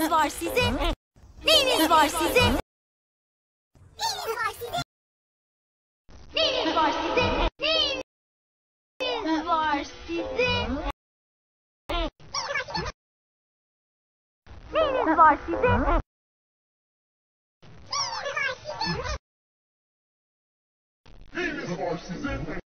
Neyiniz var sizin? Neyiniz var sizin? Neyiniz var sizin? Neyiniz var sizin? Neyiniz var sizin? Neyiniz var sizin? Neyiniz var sizin?